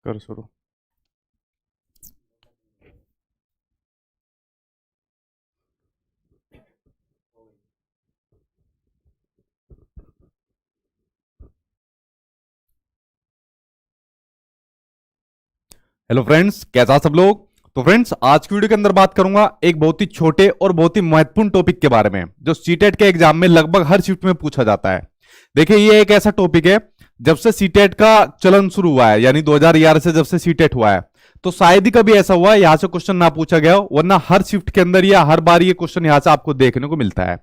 कर शुरू। Hello friends, कैसा सब लोग। तो फ्रेंड्स, आज की वीडियो के अंदर बात करूंगा एक बहुत ही छोटे और बहुत ही महत्वपूर्ण टॉपिक के बारे में जो सीटेट के एग्जाम में लगभग हर शिफ्ट में पूछा जाता है। देखिए, ये एक ऐसा टॉपिक है, जब से सीटेट का चलन शुरू हुआ है, यानी 2011 से जब से सीटेट हुआ है, तो शायद ही कभी ऐसा हुआ है यहां से क्वेश्चन ना पूछा गया हो, वरना हर शिफ्ट के अंदर या हर बार ये क्वेश्चन यहां से आपको देखने को मिलता है।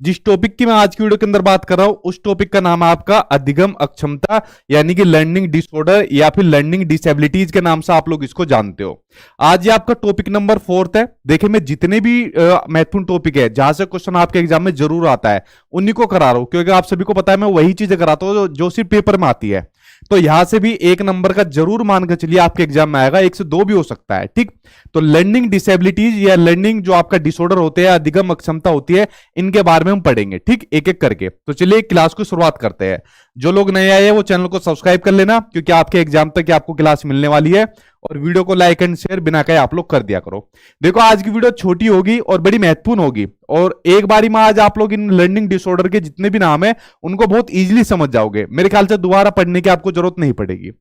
जिस टॉपिक की मैं आज की वीडियो के अंदर बात कर रहा हूं, उस टॉपिक का नाम है आपका अधिगम अक्षमता, यानी कि लर्निंग डिसऑर्डर या फिर लर्निंग डिसेबिलिटीज के नाम से आप लोग इसको जानते हो। आज ये आपका टॉपिक नंबर 4 है। देखिए, मैं जितने भी महत्वपूर्ण टॉपिक है जहां से क्वेश्चन आपके एग्जाम में जरूर आता है, उन्हीं को करा रहा हूं, क्योंकि आप सभी को पता है मैं वही चीजें कराता हूं जो सिर्फ पेपर में आती है। तो यहां से भी 1 नंबर का जरूर मान के चलिए आपके एग्जाम में आएगा, 1 से 2 भी हो सकता है। ठीक, तो लर्निंग डिसेबिलिटीज या लर्निंग जो आपका डिसऑर्डर होते हैं, अधिगम अक्षमता होती है, इनके बारे में हम पढ़ेंगे, ठीक, एक एक करके। तो चलिए क्लास को शुरुआत करते हैं। जो लोग नए आए हैं वो चैनल को सब्सक्राइब कर लेना, क्योंकि आपके एग्जाम तक आपको क्लास मिलने वाली है। और वीडियो को लाइक एंड शेयर बिना कहे आप लोग कर दिया करो। देखो, आज की वीडियो छोटी होगी और बड़ी महत्वपूर्ण होगी, और एक बारी में आज आप लोग इन लर्निंग डिसऑर्डर के जितने भी नाम है उनको बहुत इजीली समझ जाओगे। मेरे ख्याल से दोबारा पढ़ने की आपको जरूरत नहीं पड़ेगी।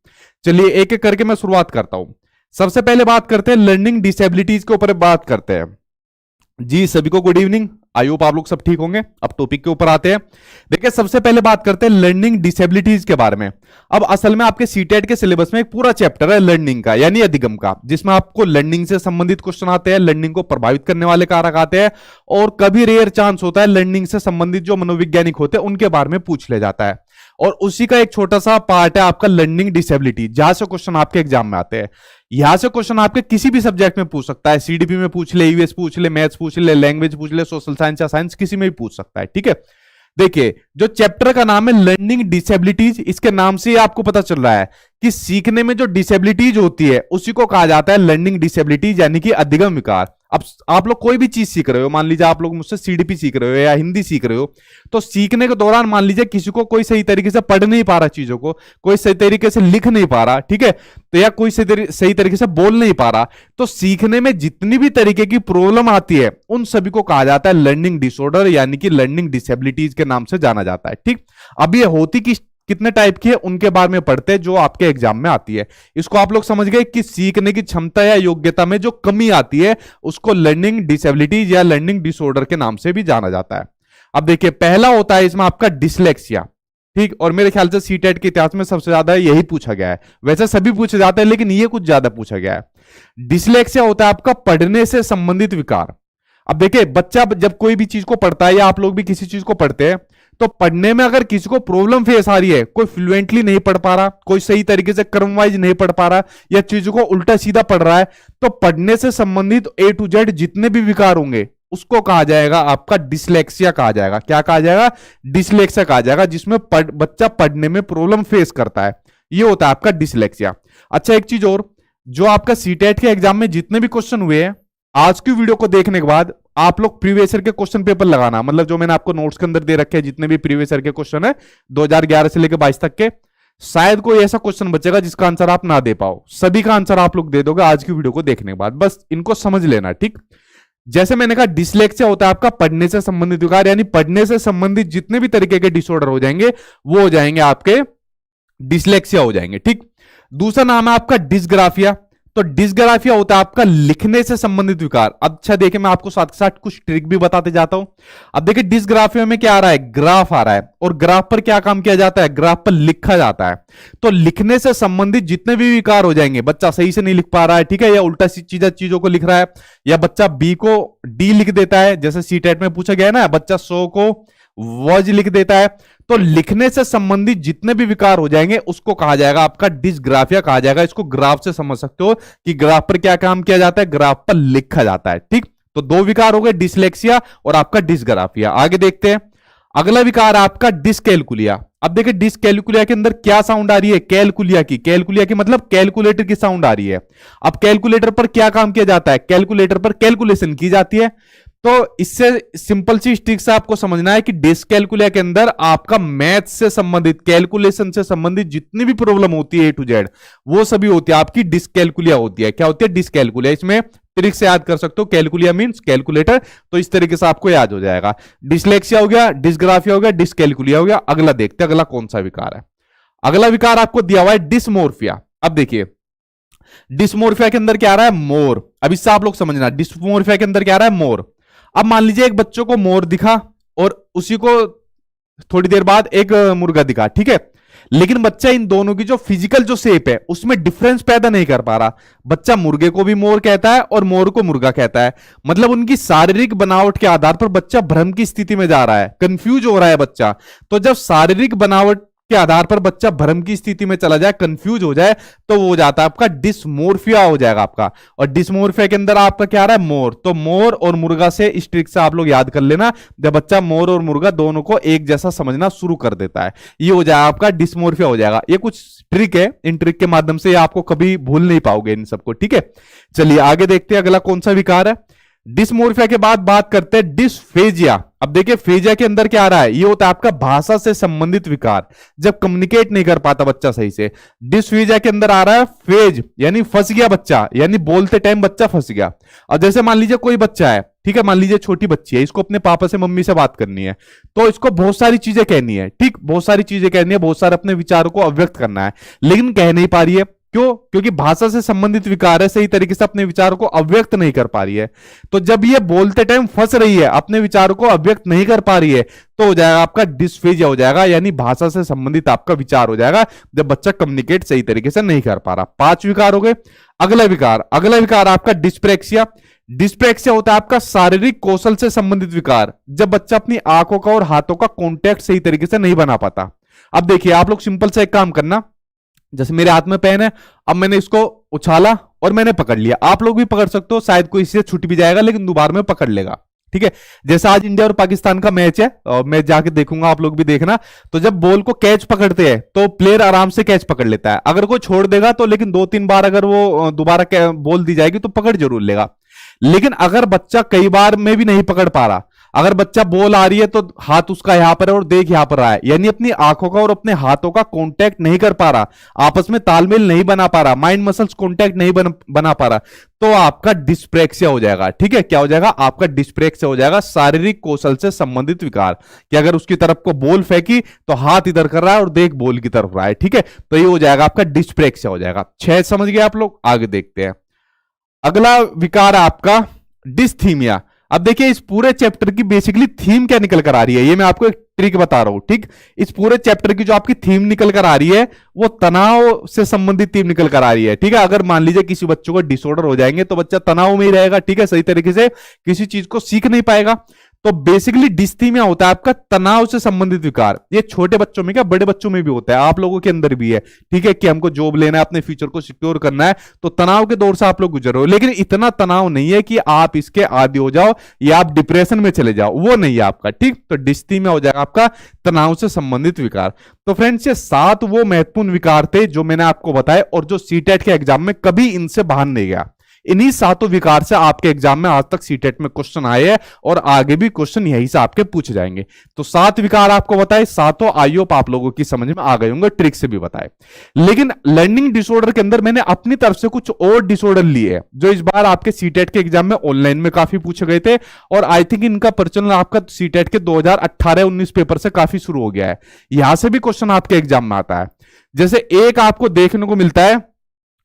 चलिए एक एक करके मैं शुरुआत करता हूं। सबसे पहले बात करते हैं लर्निंग डिसेबिलिटीज के ऊपर बात करते हैं। जी सभी को गुड इवनिंग, आई होप आप लोग सब ठीक होंगे। अब टॉपिक के ऊपर आते हैं। देखिए, सबसे पहले बात करते हैं लर्निंग डिसेबिलिटीज के बारे में। अब असल में आपके सीटेट के सिलेबस में एक पूरा चैप्टर है लर्निंग का, यानी अधिगम का, जिसमें आपको लर्निंग से संबंधित क्वेश्चन आते हैं, लर्निंग को प्रभावित करने वाले कारक आते हैं, और कभी रेयर चांस होता है लर्निंग से संबंधित जो मनोवैज्ञानिक होते हैं उनके बारे में पूछ ले जाता है। और उसी का एक छोटा सा पार्ट है आपका लर्निंग डिसेबिलिटी, जहां से क्वेश्चन आपके एग्जाम में आते हैं। यहां से क्वेश्चन आपके किसी भी सब्जेक्ट में पूछ सकता है, सीडीपी में पूछ ले, ईवीएस पूछ ले, मैथ्स पूछ ले, लैंग्वेज पूछ ले, सोशल साइंस या साइंस, किसी में भी पूछ सकता है। ठीक है, देखिए, जो चैप्टर का नाम है लर्निंग डिसेबिलिटीज, इसके नाम से आपको पता चल रहा है कि सीखने में जो डिसेबिलिटीज होती है उसी को कहा जाता है लर्निंग डिसेबिलिटीज, यानी कि अधिगम विकार। अब आप लोग कोई भी चीज सीख रहे हो, मान लीजिए आप लोग मुझसे सीडीपी सीख रहे हो या हिंदी सीख रहे हो, तो सीखने के दौरान मान लीजिए किसी को कोई सही तरीके से पढ़ नहीं पा रहा, चीजों को कोई सही तरीके से लिख नहीं पा रहा, ठीक है, तो या कोई सही तरीके से बोल नहीं पा रहा, तो सीखने में जितनी भी तरीके की प्रॉब्लम आती है उन सभी को कहा जाता है लर्निंग डिसऑर्डर, यानी कि लर्निंग डिसेबिलिटीज के नाम से जाना जाता है। ठीक, अब ये होती कितने टाइप की है उनके बारे में पढ़ते हैं जो आपके एग्जाम में आती है। इसको आप लोग समझ गए कि सीखने की क्षमता या योग्यता में जो कमी आती है उसको लर्निंग डिसेबिलिटीज या लर्निंग डिसऑर्डर के नाम से भी जाना जाता है। अब देखिए, पहला होता है इसमें आपका डिसलेक्सिया। ठीक, और मेरे ख्याल से सीटेट के इतिहास में सबसे ज्यादा यही पूछा गया है। वैसे सभी पूछे जाते हैं, लेकिन ये कुछ ज्यादा पूछा गया है। डिसलेक्सिया होता है आपका पढ़ने से संबंधित विकार। अब देखिए, बच्चा जब कोई भी चीज को पढ़ता है, या आप लोग भी किसी चीज को पढ़ते हैं, तो पढ़ने में अगर किसी को प्रॉब्लम फेस आ रही है, कोई फ्लुएंटली नहीं पढ़ पा रहा, कोई सही तरीके से क्रम वाइज नहीं पढ़ पा रहा, या चीजों को उल्टा सीधा पढ़ रहा है, तो पढ़ने से संबंधित A to Z जितने भी विकार होंगे उसको कहा जाएगा आपका डिसलेक्सिया कहा जाएगा। क्या कहा जाएगा? डिसलेक्सिया कहा जाएगा, जिसमें बच्चा पढ़ने में प्रॉब्लम फेस करता है, ये होता है आपका डिसलेक्सिया। अच्छा, एक चीज और, जो आपका सीटेट के एग्जाम में जितने भी क्वेश्चन हुए हैं, आज की वीडियो को देखने के बाद आप लोग प्रीवियस ईयर के क्वेश्चन पेपर लगाना, मतलब जो मैंने आपको नोट्स के अंदर दे रखे हैं, जितने भी प्रीवियस ईयर के क्वेश्चन है 2011 से लेकर 22 तक के, शायद कोई ऐसा क्वेश्चन बचेगा जिसका आंसर आप ना दे पाओ। सभी का आंसर आप लोग दे दोगे आज की वीडियो को देखने के बाद, बस इनको समझ लेना। ठीक, जैसे मैंने कहा, डिसलेक्सिया होता है आपका पढ़ने से संबंधित विकार, यानी पढ़ने से संबंधित जितने भी तरीके के डिसऑर्डर हो जाएंगे वो हो जाएंगे आपके डिसलेक्सिया हो जाएंगे। ठीक, दूसरा नाम है आपका डिसग्राफिया। तो डिसग्राफिया होता है आपका लिखने से संबंधित विकार। अच्छा देखिए, मैं आपको साथ के साथ कुछ ट्रिक भी बताते जाता हूं। अब देखिए, डिसग्राफिया में क्या आ रहा है? ग्राफ आ रहा है, और ग्राफ पर क्या काम किया जाता है? ग्राफ पर लिखा जाता है। तो लिखने से संबंधित जितने भी विकार हो जाएंगे, बच्चा सही से नहीं लिख पा रहा है, ठीक है, या उल्टा चीजों को लिख रहा है, या बच्चा बी को डी लिख देता है, जैसे सीटेट में पूछा गया है ना, बच्चा सो को वॉज लिख देता है, तो लिखने से संबंधित जितने भी विकार हो जाएंगे उसको कहा जाएगा आपका डिसग्राफिया कहा जाएगा। इसको ग्राफ से समझ सकते हो कि ग्राफ पर क्या काम किया जाता है, ग्राफ पर लिखा जाता है। ठीक, तो 2 विकार हो गए, डिसलेक्सिया और आपका डिसग्राफिया। आगे देखते हैं, अगला विकार आपका डिसकैलकुलिया। अब देखिए, डिसकैलकुलिया के अंदर क्या साउंड आ रही है? कैलकुलिया की। कैलकुलिया की मतलब कैलकुलेटर की साउंड आ रही है। अब कैलकुलेटर पर क्या काम किया जाता है? कैलकुलेटर पर कैलकुलेशन की जाती है। तो इससे सिंपल सी ट्रिक से आपको समझना है कि डिसकैलकुलिया के अंदर आपका मैथ से संबंधित, कैलकुलेशन से संबंधित जितनी भी प्रॉब्लम होती है A to Z, वो सभी होती है आपकी डिसकैलकुलिया होती है। क्या होती है? डिसकैलकुलिया। इसमें ट्रिक से याद कर सकते हो, कैलकुलिया मींस कैलकुलेटर, तो इस तरीके से आपको याद हो जाएगा। डिसलेक्सिया हो गया, डिसग्राफिया हो गया, डिसकैलकुलिया हो गया। अगला देखते हैं अगला कौन सा विकार है। अगला विकार आपको दिया हुआ है डिस्मोर्फिया। अब देखिए डिस्मोर्फिया के अंदर क्या आ रहा है? मोर। अब इससे आप लोग समझना, डिस्मोर्फिया के अंदर क्या आ रहा है? मोर। अब मान लीजिए एक बच्चों को मोर दिखा और उसी को थोड़ी देर बाद एक मुर्गा दिखा, ठीक है, लेकिन बच्चा इन दोनों की जो फिजिकल जो शेप है उसमें डिफरेंस पैदा नहीं कर पा रहा। बच्चा मुर्गे को भी मोर कहता है और मोर को मुर्गा कहता है, मतलब उनकी शारीरिक बनावट के आधार पर बच्चा भ्रम की स्थिति में जा रहा है, कंफ्यूज हो रहा है बच्चा। तो जब शारीरिक बनावट के आधार पर बच्चा भ्रम की स्थिति में चला जाए, कंफ्यूज हो जाए, तो वो हो जाता है आपका डिस्मोर्फिया हो जाएगा आपका। और डिस्मोर्फिया के अंदर आपका क्या आ रहा है? मोर। तो मोर और मुर्गा से इस ट्रिक से आप लोग याद कर लेना, जब बच्चा मोर और मुर्गा दोनों को एक जैसा समझना शुरू कर देता है, ये हो जाएगा आपका डिस्मोर्फिया हो जाएगा। ये कुछ ट्रिक है, इन ट्रिक के माध्यम से आपको कभी भूल नहीं पाओगे इन सबको, ठीक है। चलिए आगे देखते हैं अगला कौन सा विकार है। डिस्मोर्फिया के बाद बात करते हैं डिस्फेजिया। अब देखिए फेजिया के अंदर क्या आ रहा है? ये होता है आपका भाषा से संबंधित विकार, जब कम्युनिकेट नहीं कर पाता बच्चा सही से। डिस्फेजिया के अंदर आ रहा है फेज, यानी फंस गया बच्चा, यानी बोलते टाइम बच्चा फंस गया। और जैसे मान लीजिए कोई बच्चा है, ठीक है, मान लीजिए छोटी बच्ची है, इसको अपने पापा से मम्मी से बात करनी है, तो इसको बहुत सारी चीजें कहनी है, ठीक, बहुत सारी चीजें कहनी है, बहुत सारे अपने विचारों को अव्यक्त करना है, लेकिन कह नहीं पा रही है। क्यों? क्योंकि भाषा से संबंधित विकार है, सही तरीके से अपने विचारों को अव्यक्त नहीं कर पा रही है। तो जब ये बोलते टाइम फंस रही है, अपने विचारों को अव्यक्त नहीं कर पा रही है, तो हो जाएगा आपका डिस्फेजिया हो जाएगा, यानी भाषा से संबंधित आपका विचार हो जाएगा, जब बच्चा कम्युनिकेट सही तरीके से नहीं कर पा रहा। 5 विकार हो गए। अगला विकार आपका डिस्प्रेक्सिया। डिस्प्रेक्सिया होता है आपका शारीरिक कौशल से संबंधित विकार, जब बच्चा अपनी आंखों का और हाथों का कॉन्टैक्ट सही तरीके से नहीं बना पाता। अब देखिए आप लोग सिंपल से एक काम करना, जैसे मेरे हाथ में पेन है, अब मैंने इसको उछाला और मैंने पकड़ लिया, आप लोग भी पकड़ सकते हो, शायद कोई इससे छूट भी जाएगा लेकिन दोबारा में पकड़ लेगा, ठीक है। जैसे आज इंडिया और पाकिस्तान का मैच है और मैं जाके देखूंगा, आप लोग भी देखना, तो जब बॉल को कैच पकड़ते हैं तो प्लेयर आराम से कैच पकड़ लेता है। अगर कोई छोड़ देगा तो, लेकिन 2-3 बार अगर वो दोबारा बॉल दी जाएगी तो पकड़ जरूर लेगा। लेकिन अगर बच्चा कई बार में भी नहीं पकड़ पा रहा, अगर बच्चा बॉल आ रही है तो हाथ उसका यहां पर है और देख यहां पर रहा है, यानी अपनी आंखों का और अपने हाथों का कांटेक्ट नहीं कर पा रहा, आपस में तालमेल नहीं बना पा रहा, माइंड मसल्स कांटेक्ट नहीं बना पा रहा, तो आपका डिस्प्रेक्सिया हो जाएगा, ठीक है। क्या हो जाएगा? आपका डिस्प्रेक्सिया हो जाएगा, शारीरिक कौशल से संबंधित विकार, कि अगर उसकी तरफ को बॉल फेंकी तो हाथ इधर कर रहा है और देख बॉल की तरफ रहा है, ठीक है, तो ये हो जाएगा आपका डिस्प्रेक्सिया हो जाएगा। 6 समझ गए आप लोग? आगे देखते हैं। अगला विकार आपका डिस्थीमिया। अब देखिए इस पूरे चैप्टर की बेसिकली थीम क्या निकल कर आ रही है, ये मैं आपको एक ट्रिक बता रहा हूं, ठीक। इस पूरे चैप्टर की जो आपकी थीम निकल कर आ रही है वो तनाव से संबंधित थीम निकल कर आ रही है, ठीक है। अगर मान लीजिए किसी बच्चों को डिसऑर्डर हो जाएंगे तो बच्चा तनाव में ही रहेगा, ठीक है, सही तरीके से किसी चीज को सीख नहीं पाएगा। तो बेसिकली डिस्थीमिया होता है आपका तनाव से संबंधित विकार। ये छोटे बच्चों में क्या, बड़े बच्चों में भी होता है, आप लोगों के अंदर भी है, ठीक है, कि हमको जॉब लेना है, अपने फ्यूचर को सिक्योर करना है, तो तनाव के दौर से आप लोग गुजर रहे हो, लेकिन इतना तनाव नहीं है कि आप इसके आदी हो जाओ या आप डिप्रेशन में चले जाओ, वो नहीं है आपका, ठीक। तो डिस्थीमिया हो जाएगा आपका तनाव से संबंधित विकार। तो फ्रेंड्स ये 7 वो महत्वपूर्ण विकार थे जो मैंने आपको बताए और जो सीटेट के एग्जाम में कभी इनसे बाहर नहीं गया। इन्हीं 7 विकार से आपके एग्जाम में आज तक सीटेट में क्वेश्चन आए हैं और आगे भी क्वेश्चन यही से आपके पूछे जाएंगे। तो 7 विकार आपको बताए, 7 आई होप आप लोगों की समझ में आ गए होंगे, ट्रिक से भी बताए। लेकिन लर्निंग डिसऑर्डर के अंदर मैंने अपनी तरफ से कुछ और डिसऑर्डर लिए जो इस बार आपके सीटेट के एग्जाम में ऑनलाइन में काफी पूछे गए थे और आई थिंक इनका प्रचलन आपका सीटेट के 2018-19 पेपर से काफी शुरू हो गया है, यहां से भी क्वेश्चन आपके एग्जाम में आता है। जैसे एक आपको देखने को मिलता है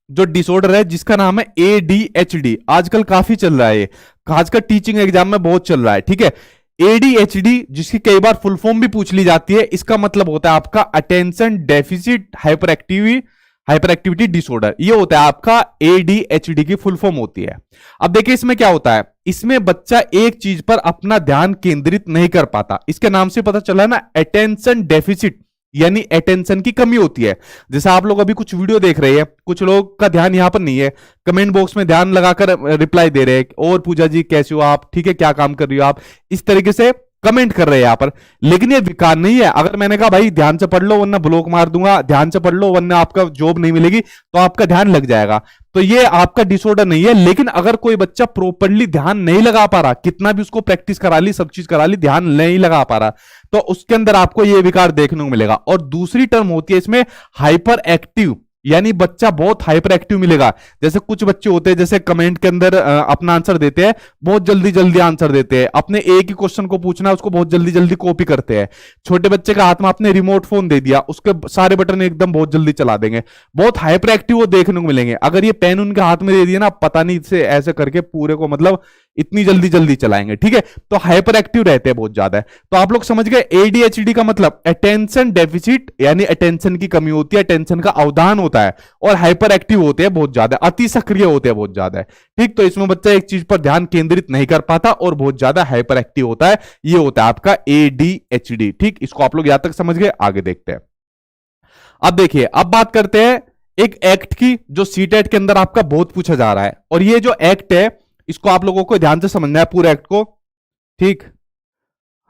जो डिसऑर्डर है जिसका नाम है ADHD, आजकल काफी चल रहा है, खासकर टीचिंग एग्जाम में बहुत चल रहा है, ठीक है। ADHD जिसकी कई बार फुल फॉर्म भी पूछ ली जाती है, इसका मतलब होता है आपका अटेंशन डेफिसिट हाइपरएक्टिविटी डिसऑर्डर, ये होता है आपका ADHD की फुल फॉर्म होती है। अब देखिए इसमें क्या होता है, इसमें बच्चा एक चीज पर अपना ध्यान केंद्रित नहीं कर पाता, इसके नाम से पता चला ना, अटेंशन डेफिसिट, यानी अटेंशन की कमी होती है। जैसे आप लोग अभी कुछ वीडियो देख रहे हैं, कुछ लोग का ध्यान यहां पर नहीं है, कमेंट बॉक्स में ध्यान लगाकर रिप्लाई दे रहे हैं, और पूजा जी कैसे हो आप, ठीक है, क्या काम कर रही हो आप, इस तरीके से कमेंट कर रहे हैं यहाँ पर, लेकिन ये विकार नहीं है। अगर मैंने कहा भाई ध्यान से पढ़ लो वरना ब्लॉक मार दूंगा, ध्यान से पढ़ लो वरना आपका जॉब नहीं मिलेगी, तो आपका ध्यान लग जाएगा, तो ये आपका डिसऑर्डर नहीं है। लेकिन अगर कोई बच्चा प्रॉपर्ली ध्यान नहीं लगा पा रहा, कितना भी उसको प्रैक्टिस करा ली, सब चीज करा ली, ध्यान नहीं लगा पा रहा, तो उसके अंदर आपको ये विकार देखने को मिलेगा। और दूसरी टर्म होती है इसमें हाइपर एक्टिव, यानी बच्चा बहुत हाइपर एक्टिव मिलेगा। जैसे कुछ बच्चे होते हैं जैसे कमेंट के अंदर अपना आंसर देते हैं, बहुत जल्दी जल्दी आंसर देते हैं, अपने एक ही क्वेश्चन को पूछना है उसको बहुत जल्दी जल्दी कॉपी करते हैं। छोटे बच्चे का हाथ में आपने रिमोट फोन दे दिया, उसके सारे बटन एकदम बहुत जल्दी चला देंगे, बहुत हाइपर एक्टिव वो देखने को मिलेंगे। अगर ये पेन उनके हाथ में दे दिया ना, पता नहीं इससे ऐसे करके पूरे को मतलब इतनी जल्दी जल्दी चलाएंगे, ठीक है। तो हाइपर एक्टिव रहते हैं बहुत ज्यादा। तो आप लोग समझ गए एडीएचडी का मतलब अटेंशन डेफिसिट, यानी अटेंशन की कमी होती है, अटेंशन का अवधान होता है, और हाइपर एक्टिव होते हैं बहुत ज्यादा, अति सक्रिय होते हैं बहुत ज्यादा, ठीक। तो इसमें बच्चा एक चीज पर ध्यान केंद्रित नहीं कर पाता और बहुत ज्यादा हाइपर एक्टिव होता है, ये होता है आपका एडीएचडी, ठीक। इसको आप लोग यहां तक समझ गए, आगे देखते हैं। अब देखिए, अब बात करते हैं एक एक्ट की जो सीटेट के अंदर आपका बहुत पूछा जा रहा है, और ये जो एक्ट है इसको आप लोगों को ध्यान से समझना है पूरे एक्ट को, ठीक।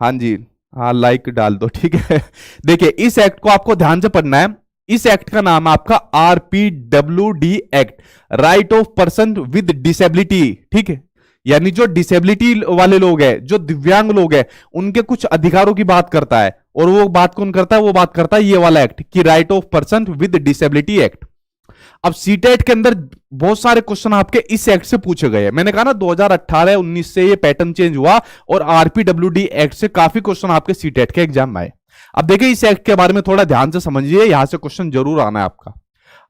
हाँ जी, हाँ लाइक डाल दो, ठीक है। देखिए इस एक्ट को आपको ध्यान से पढ़ना है। इस एक्ट का नाम है आपका RPWD act, right of person with disability, ठीक है। यानी जो डिसेबिलिटी वाले लोग हैं, जो दिव्यांग लोग हैं, उनके कुछ अधिकारों की बात करता है। और वो बात कौन करता है? वो बात करता है ये वाला एक्ट कि right of person with disability act. अब सीटेट के अंदर बहुत सारे क्वेश्चन आपके इस एक्ट से पूछे गए हैं। मैंने कहा ना 2018-19 से ये पैटर्न चेंज हुआ और आरपीडब्ल्यूडी एक्ट से काफी क्वेश्चन आपके सीटेट के एग्जाम में आए। अब देखिए इस एक्ट के बारे में थोड़ा ध्यान से समझिए, यहां से क्वेश्चन जरूर आना है आपका।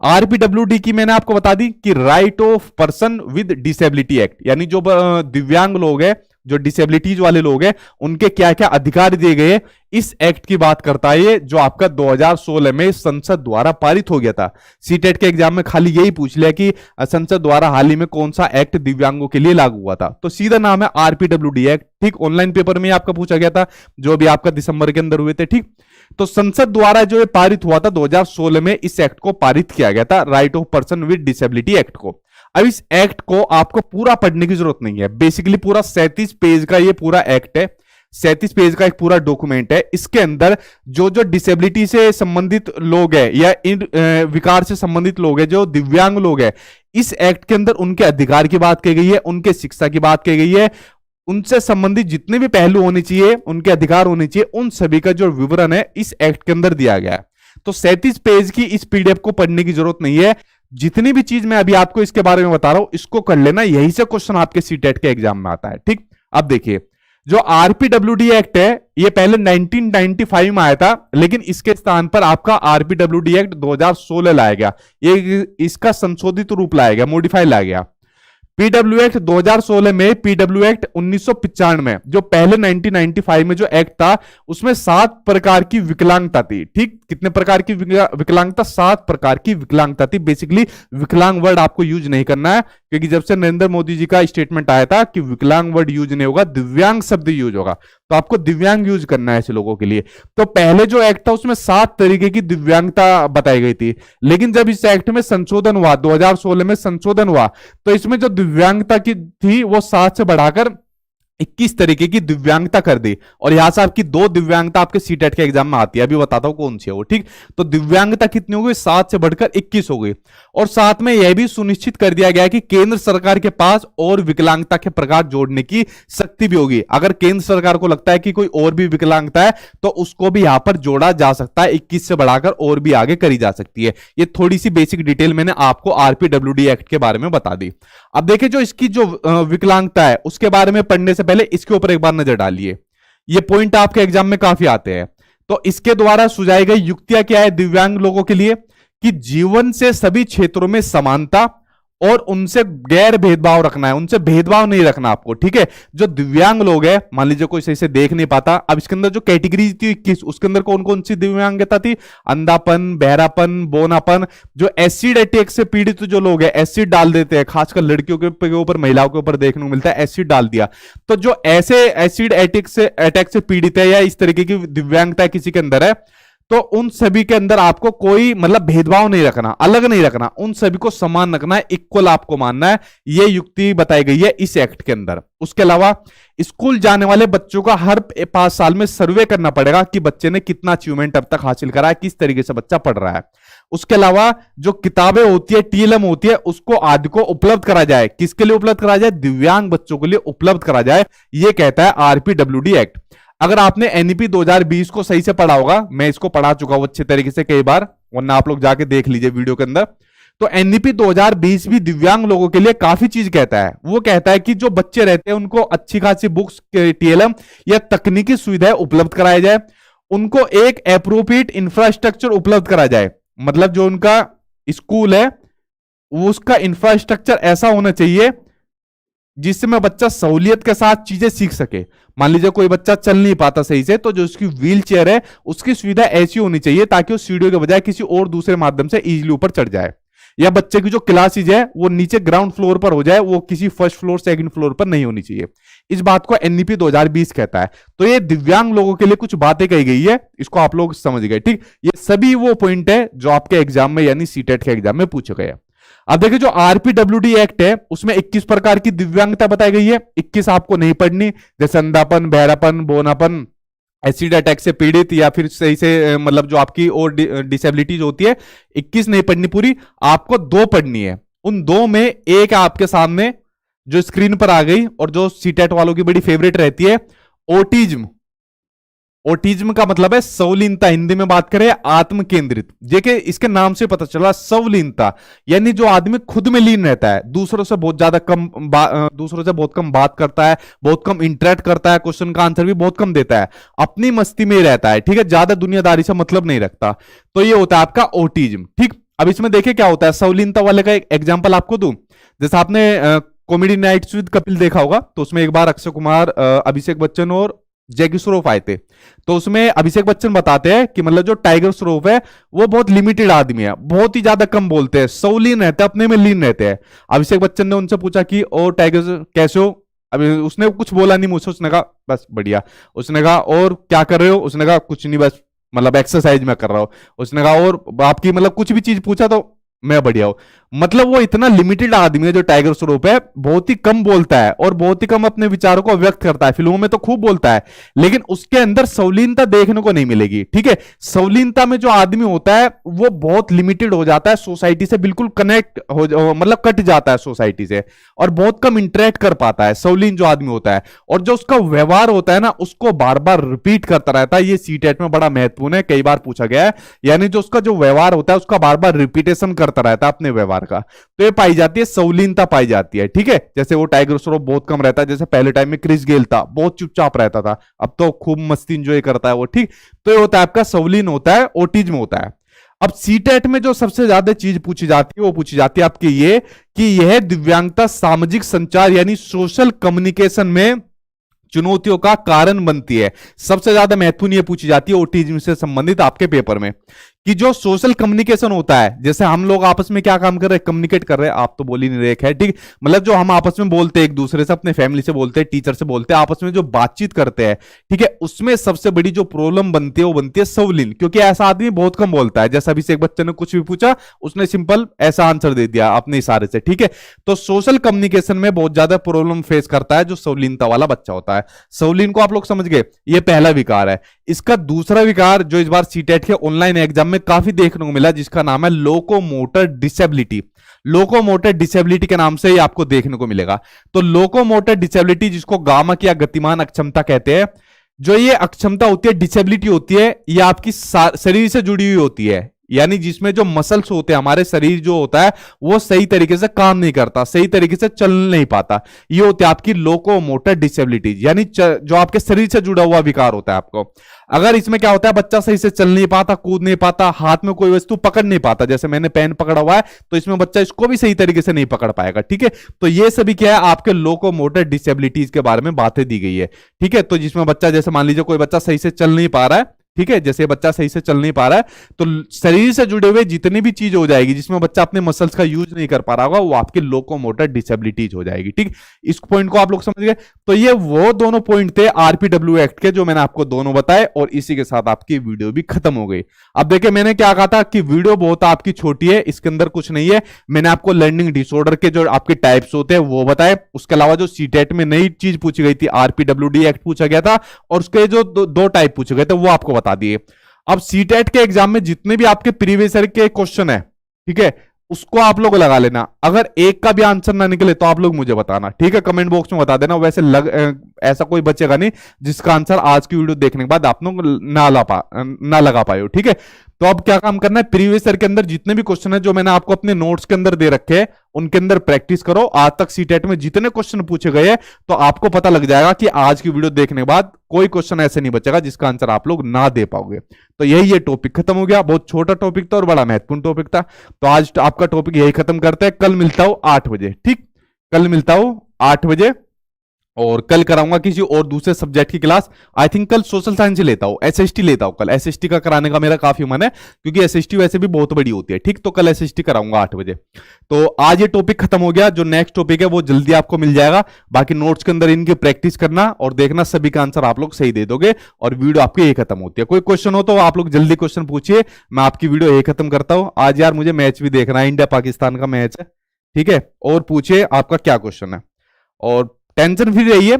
आरपीडब्ल्यूडी की मैंने आपको बता दी कि right of person with disability act, यानी जो दिव्यांग लोग हैं, जो डिसेबिलिटीज वाले लोग हैं, उनके क्या क्या अधिकार दिए गए, इस एक्ट की बात करता है ये, जो आपका 2016 में संसद द्वारा पारित हो गया था। सीटेट के एग्जाम में खाली यही पूछ लिया कि संसद द्वारा हाल ही में कौन सा एक्ट दिव्यांगों के लिए लागू हुआ था, तो सीधा नाम है आरपीडब्ल्यूडी एक्ट, ठीक। ऑनलाइन पेपर में आपका पूछा गया था, जो भी आपका दिसंबर के अंदर हुए थे, ठीक। तो संसद द्वारा जो ये पारित हुआ था 2016 में, इस एक्ट को पारित किया गया था, right of person with disability act को। अब इस एक्ट को आपको पूरा पढ़ने की जरूरत नहीं है, बेसिकली पूरा 37 पेज का ये पूरा एक्ट है, 37 पेज का एक पूरा डॉक्यूमेंट है। इसके अंदर जो जो डिसेबिलिटी से संबंधित लोग हैं या इन विकार से संबंधित लोग हैं, जो दिव्यांग लोग हैं, इस एक्ट के अंदर उनके अधिकार की बात की गई है, उनके शिक्षा की बात की गई है, उनसे संबंधित जितने भी पहलू होने चाहिए, उनके अधिकार होने चाहिए, उन सभी का जो विवरण है इस एक्ट के अंदर दिया गया है। तो 37 पेज की इस पीडीएफ को पढ़ने की जरूरत नहीं है। जितनी भी चीज मैं अभी आपको इसके बारे में बता रहा हूं, इसको कर लेना, यही से क्वेश्चन आपके सीटेट के एग्जाम में आता है, ठीक। अब देखिए जो आरपीडब्ल्यूडी एक्ट है, ये पहले 1995 में आया था, लेकिन इसके स्थान पर आपका आरपीडब्ल्यूडी एक्ट 2016 लाया गया। ये इसका संशोधित रूप लाया गया, मॉडिफाई लाया गया। पीडब्ल्यू एक्ट 2016 में, पीडब्ल्यू एक्ट 1995 में, जो पहले 1995 में जो एक्ट था, उसमें 7 प्रकार की विकलांगता थी, ठीक। कितने प्रकार की विकलांगता? 7 प्रकार की विकलांगता थी। बेसिकली विकलांग वर्ड आपको यूज नहीं करना है, क्योंकि जब से नरेंद्र मोदी जी का स्टेटमेंट आया था कि विकलांग वर्ड यूज नहीं होगा, दिव्यांग शब्द यूज होगा, तो आपको दिव्यांग यूज करना है ऐसे लोगों के लिए। तो पहले जो एक्ट था उसमें 7 तरीके की दिव्यांगता बताई गई थी, लेकिन जब इस एक्ट में संशोधन हुआ, 2016 में संशोधन हुआ, तो इसमें जो दिव्यांगता की थी वो 7 से बढ़ाकर 21 तरीके की दिव्यांगता कर दी। और यहां से आपकी 2 दिव्यांगता आपके सीटेट के एग्जाम में आती है, अभी बताता हूं कौन सी है वो, ठीक। तो दिव्यांगता कितनी हो गई? 7 से बढ़कर 21 हो गई। और साथ में यह भी सुनिश्चित कर दिया गया कि केंद्र सरकार के पास और विकलांगता के प्रकार जोड़ने की शक्ति भी होगी। अगर केंद्र सरकार को लगता है कि कोई और भी विकलांगता है, तो उसको भी यहां पर जोड़ा जा सकता है, 21 से बढ़ाकर और भी आगे करी जा सकती है। ये थोड़ी सी बेसिक डिटेल मैंने आपको आरपीडब्ल्यूडी एक्ट के बारे में बता दी। अब देखिए जो इसकी जो विकलांगता है उसके बारे में पढ़ने से पहले इसके ऊपर एक बार नजर डालिए। ये पॉइंट आपके एग्जाम में काफी आते हैं। तो इसके द्वारा सुझाई गई युक्तियां क्या है दिव्यांग लोगों के लिए? कि जीवन से सभी क्षेत्रों में समानता और उनसे गैर भेदभाव रखना है, उनसे भेदभाव नहीं रखना आपको, ठीक है। जो दिव्यांग लोग हैं, मान लीजिए कोई सही से देख नहीं पाता, अब इसके अंदर जो कैटेगरी थी 21, उसके अंदर कौन कौन सी दिव्यांगता थी? अंधापन, बहरापन, बोनापन। जो एसिड अटैक से पीड़ित जो लोग हैं, एसिड डाल देते हैं, खासकर लड़कियों के ऊपर, महिलाओं के ऊपर देखने को मिलता है, एसिड डाल दिया। तो जो ऐसे एसिड अटैक से पीड़ित है या इस तरीके की दिव्यांगता किसी के अंदर है, तो उन सभी के अंदर आपको कोई मतलब भेदभाव नहीं रखना, अलग नहीं रखना, उन सभी को समान रखना है, इक्वल आपको मानना है। ये युक्ति बताई गई है इस एक्ट के अंदर। उसके अलावा स्कूल जाने वाले बच्चों का हर 5 साल में सर्वे करना पड़ेगा कि बच्चे ने कितना अचीवमेंट अब तक हासिल करा है, किस तरीके से बच्चा पढ़ रहा है। उसके अलावा जो किताबें होती है, टीएलएम होती है, उसको आदि को उपलब्ध करा जाए। किसके लिए उपलब्ध करा जाए? दिव्यांग बच्चों के लिए उपलब्ध करा जाए, ये कहता है आरपीडब्ल्यूडी एक्ट। अगर आपने एनईपी 2020 को सही से पढ़ा होगा, मैं इसको पढ़ा चुका हूं अच्छे तरीके से कई बार, वरना आप लोग जाके देख लीजिए वीडियो के अंदर। तो एनईपी 2020 भी दिव्यांग लोगों के लिए काफी चीज कहता है। वो कहता है कि जो बच्चे रहते हैं उनको अच्छी खासी बुक्स, टीएलएम या तकनीकी सुविधाएं उपलब्ध कराई जाए, उनको एक एप्रोप्रिएट इंफ्रास्ट्रक्चर उपलब्ध करा जाए। मतलब जो उनका स्कूल है उसका इंफ्रास्ट्रक्चर ऐसा होना चाहिए जिसमें बच्चा सहूलियत के साथ चीजें सीख सके। मान लीजिए कोई बच्चा चल नहीं पाता सही से, तो जो उसकी व्हील चेयर है उसकी सुविधा ऐसी होनी चाहिए ताकि वो सीढ़ियों के बजाय किसी और दूसरे माध्यम से इजीली ऊपर चढ़ जाए। या बच्चे की जो क्लासेज है वो नीचे ग्राउंड फ्लोर पर हो जाए, वो किसी फर्स्ट फ्लोर सेकंड फ्लोर पर नहीं होनी चाहिए। इस बात को एनईपी 2020 कहता है। तो ये दिव्यांग लोगों के लिए कुछ बातें कही गई है, इसको आप लोग समझ गए। ठीक, ये सभी वो पॉइंट है जो आपके एग्जाम में यानी सीटेट के एग्जाम में पूछे गए। अब देखिए जो आरपीडब्ल्यूडी एक्ट है उसमें 21 प्रकार की दिव्यांगता बताई गई है। 21 आपको नहीं पढ़नी, जैसे अंधापन, बहरापन, बोनापन, एसिड अटैक से पीड़ित, या फिर सही से मतलब जो आपकी और डिसेबिलिटीज होती है, 21 नहीं पढ़नी पूरी, आपको 2 पढ़नी है। उन 2 में एक आपके सामने जो स्क्रीन पर आ गई और जो सीटेट वालों की बड़ी फेवरेट रहती है, ओटिज्म। ओटिज्म का मतलब है सवलीनता, हिंदी में बात करें आत्म केंद्रित। देखिए इसके नाम से पता चला सवलीनता, यानी जो आदमी खुद में लीन रहता है, दूसरों से बहुत ज्यादा कम दूसरों से बहुत कम बात करता है, बहुत कम इंटरेक्ट करता है, क्वेश्चन का आंसर भी बहुत कम देता है, अपनी मस्ती में ही रहता है। ठीक है, ज्यादा दुनियादारी से मतलब नहीं रखता, तो ये होता है आपका ओटिज्म। ठीक, अब इसमें देखिए क्या होता है, सवलीनता वाले का एक एग्जाम्पल आपको दूं। जैसे आपने कॉमेडी नाइट्स विद कपिल देखा होगा, तो उसमें एक बार अक्षय कुमार, अभिषेक बच्चन और जैकी श्रॉफ आए थे। तो उसमें अभिषेक बच्चन बताते हैं कि मतलब जो टाइगर श्रॉफ है वो बहुत लिमिटेड आदमी है, बहुत ही ज्यादा कम बोलते हैं, सवलीन रहते हैं, अपने में लीन रहते हैं। अभिषेक बच्चन ने उनसे पूछा कि और टाइगर कैसे हो? अभी उसने कुछ बोला नहीं मुझसे, उसने कहा बस बढ़िया। उसने कहा और क्या कर रहे हो? उसने कहा कुछ नहीं, बस मतलब एक्सरसाइज में कर रहा हूं। उसने कहा और आपकी मतलब कुछ भी चीज पूछा तो मैं बढ़िया हूं। मतलब वो इतना लिमिटेड आदमी है जो टाइगर श्रॉफ है, बहुत ही कम बोलता है और बहुत ही कम अपने विचारों को व्यक्त करता है। फिल्मों में तो खूब बोलता है, लेकिन उसके अंदर सवलीनता देखने को नहीं मिलेगी। ठीक है, सवलीनता में जो आदमी होता है वो बहुत लिमिटेड हो जाता है, सोसाइटी से बिल्कुल कनेक्ट हो, मतलब कट जाता है सोसाइटी से, और बहुत कम इंटरेक्ट कर पाता है सवलीन जो आदमी होता है। और जो उसका व्यवहार होता है ना, उसको बार बार रिपीट करता रहता है। ये सीटेट में बड़ा महत्वपूर्ण है, कई बार पूछा गया है। यानी जो उसका जो व्यवहार होता है उसका बार बार रिपीटेशन करता रहता है अपने व्यवहार का, तो ये पाई जाती है, सवलीनता पाई जाती है। ठीक है, जैसे वो टाइगर श्रॉफ बहुत कम रहता है, जैसे पहले टाइम में क्रिस गेल था, बहुत चुपचाप रहता था, अब तो खूब मस्ती इंजॉय करता है वो। ठीक, तो ये होता है आपका सवलीन होता है, ओटिज्म होता है। अब सीटेट में जो सबसे ज्यादा चीज पूछी जाती है वो पूछी जाती है आपकी ये कि यह दिव्यांगता सामाजिक संचार यानी सोशल कम्युनिकेशन में चुनौतियों का कारण बनती है। सबसे ज्यादा महत्वपूर्ण ये पूछी जाती है ओटिज्म से संबंधित आपके पेपर में, कि जो सोशल कम्युनिकेशन होता है, जैसे हम लोग आपस में क्या काम कर रहे हैं, कम्युनिकेट कर रहे हैं, आप तो बोल ही नहीं रहे, है ठीक, मतलब जो हम आपस में बोलते हैं, एक दूसरे से, अपने फैमिली से बोलते हैं, टीचर से बोलते हैं, आपस में जो बातचीत करते हैं, ठीक है, उसमें सबसे बड़ी जो प्रॉब्लम बनती है वो बनती है सवलीन, क्योंकि ऐसा आदमी बहुत कम बोलता है। जैसा अभिषेक बच्चन ने कुछ भी पूछा, उसने सिंपल ऐसा आंसर दे दिया अपने इशारे से। ठीक है, तो सोशल कम्युनिकेशन में बहुत ज्यादा प्रॉब्लम फेस करता है जो सवलीनता वाला बच्चा होता है। सवलीन को आप लोग समझ गए, ये पहला विकार है। इसका दूसरा विकार जो इस बार सीटेट के ऑनलाइन एग्जाम में काफी देखने को मिला, जिसका नाम है लोकोमोटर डिसेबिलिटी। लोकोमोटर डिसेबिलिटी के नाम से ही आपको देखने को मिलेगा। तो लोकोमोटर डिसेबिलिटी, जिसको गामक या गतिमान अक्षमता कहते हैं, जो ये अक्षमता होती है, डिसेबिलिटी होती है, ये आपकी शरीर से जुड़ी हुई होती है, यानी जिसमें जो मसल्स होते हैं, हमारे शरीर जो होता है वो सही तरीके से काम नहीं करता, सही तरीके से चल नहीं पाता। ये होती है आपकी लोकोमोटर डिसेबिलिटी, यानी जो आपके शरीर से जुड़ा हुआ विकार होता है आपको। अगर इसमें क्या होता है, बच्चा सही से चल नहीं पाता, कूद नहीं पाता, हाथ में कोई वस्तु पकड़ नहीं पाता, जैसे मैंने पेन पकड़ा हुआ है, तो इसमें बच्चा इसको भी सही तरीके से नहीं पकड़ पाएगा। ठीक है, तो ये सभी क्या है, आपके लोकोमोटर डिसेबिलिटीज के बारे में बातें दी गई है। ठीक है, तो जिसमें बच्चा, जैसे मान लीजिए कोई बच्चा सही से चल नहीं पा रहा है, ठीक है, जैसे बच्चा सही से चल नहीं पा रहा है तो शरीर से जुड़े हुए जितनी भी चीज हो जाएगी जिसमें बच्चा अपने मसल्स का यूज नहीं कर पा रहा होगा वो आपकी लोकोमोटर डिसेबिलिटीज हो जाएगी। ठीक, इस पॉइंट को आप लोग समझ गए। तो ये वो दोनों पॉइंट थे आरपीडब्ल्यू एक्ट के जो मैंने आपको दोनों बताए और इसी के साथ आपकी वीडियो भी खत्म हो गई। अब देखिए मैंने क्या कहा था कि वीडियो बहुत आपकी छोटी है, इसके अंदर कुछ नहीं है। मैंने आपको लर्निंग डिसऑर्डर के जो आपके टाइप्स होते हैं वो बताए, उसके अलावा जो सीटेट में नई चीज पूछी गई थी आरपीडब्ल्यूडी एक्ट पूछा गया था और उसके जो दो टाइप पूछे गए थे वो आपको बता दिए। अब सीटेट के एग्जाम में जितने भी आपके प्रीवियस ईयर के क्वेश्चन है, ठीक है, उसको आप लोग लगा लेना। अगर एक का भी आंसर ना निकले तो आप लोग मुझे बताना, ठीक है, कमेंट बॉक्स में बता देना। वैसे ऐसा कोई बचेगा नहीं जिसका आंसर आज की वीडियो देखने के बाद आप लोग ना लगा पाए हो। ठीक है, तो अब क्या काम करना है, प्रीवियस ईयर के अंदर जितने भी क्वेश्चन है जो मैंने आपको अपने नोट्स के अंदर दे रखे हैं उनके अंदर प्रैक्टिस करो। आज तक सीटेट में जितने क्वेश्चन पूछे गए हैं तो आपको पता लग जाएगा कि आज की वीडियो देखने के बाद कोई क्वेश्चन ऐसे नहीं बचेगा जिसका आंसर आप लोग ना दे पाओगे। तो यही ये टॉपिक खत्म हो गया। बहुत छोटा टॉपिक था और बड़ा महत्वपूर्ण टॉपिक था। तो आज आपका टॉपिक यही खत्म करते हैं। कल मिलता हूं 8 बजे। ठीक, कल मिलता हूं 8 बजे और कल कराऊंगा किसी और दूसरे सब्जेक्ट की क्लास। आई थिंक कल सोशल साइंस लेता हूं, एसएसटी लेता हूं कल। एसएसटी का कराने का मेरा काफी मन है क्योंकि एसएसटी वैसे भी बहुत बड़ी होती है। ठीक, तो कल एसएसटी कराऊंगा 8 बजे। तो आज ये टॉपिक खत्म हो गया। जो नेक्स्ट टॉपिक है वो जल्दी आपको मिल जाएगा। बाकी नोट्स के अंदर इनकी प्रैक्टिस करना और देखना सभी का आंसर आप लोग सही दे दोगे और वीडियो आपकी यही खत्म होती है। कोई क्वेश्चन हो तो आप लोग जल्दी क्वेश्चन पूछिए, मैं आपकी वीडियो यही खत्म करता हूं। आज यार मुझे मैच भी देखना है, इंडिया पाकिस्तान का मैच है। ठीक है, और पूछिए आपका क्या क्वेश्चन है और टेंशन फ्री रहिए।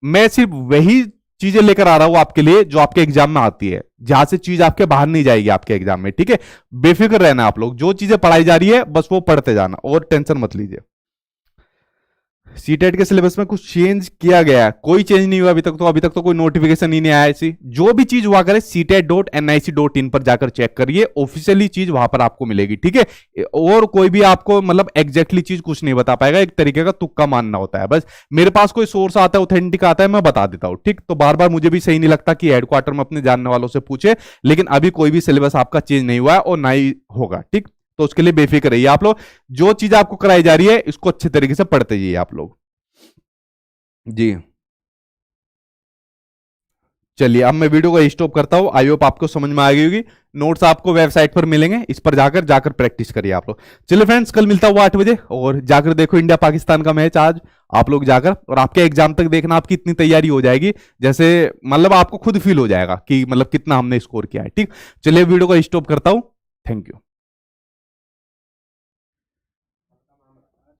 मैं सिर्फ वही चीजें लेकर आ रहा हूं आपके लिए जो आपके एग्जाम में आती है, जहां से चीज आपके बाहर नहीं जाएगी आपके एग्जाम में। ठीक है, बेफिक्र रहना आप लोग, जो चीजें पढ़ाई जा रही है बस वो पढ़ते जाना और टेंशन मत लीजिए। सीटेट के सिलेबस में कुछ चेंज किया गया है? कोई चेंज नहीं हुआ अभी तक तो कोई नोटिफिकेशन ही नहीं आया ऐसी। जो भी चीज हुआ करे CTET.nic.in पर जाकर चेक करिए, ऑफिशियली चीज वहां पर आपको मिलेगी। ठीक है, और कोई भी आपको मतलब एग्जैक्टली चीज कुछ नहीं बता पाएगा, एक तरीके का तुक्का मानना होता है। बस मेरे पास कोई सोर्स आता है, ऑथेंटिक आता है, मैं बता देता हूं। ठीक, तो बार बार मुझे भी सही नहीं लगता कि हेडक्वार्टर में अपने जानने वालों से पूछे, लेकिन अभी कोई भी सिलेबस आपका चेंज नहीं हुआ है और ना ही होगा। ठीक, तो उसके लिए बेफिक्र रहिए आप लोग। जो चीज आपको कराई जा रही है इसको अच्छे तरीके से पढ़ते जाइए आप लोग जी। चलिए अब मैं वीडियो को स्टॉप करता हूं। आई होप आपको समझ में आ गई होगी। नोट्स आपको वेबसाइट पर मिलेंगे, इस पर जाकर प्रैक्टिस करिए आप लोग। चलिए फ्रेंड्स, कल मिलता हुआ 8 बजे और जाकर देखो इंडिया पाकिस्तान का मैच आज आप लोग जाकर, और आपके एग्जाम तक देखना आपकी इतनी तैयारी हो जाएगी जैसे मतलब आपको खुद फील हो जाएगा कि मतलब कितना हमने स्कोर किया है। ठीक, चलिए वीडियो को स्टॉप करता हूं। Thank you.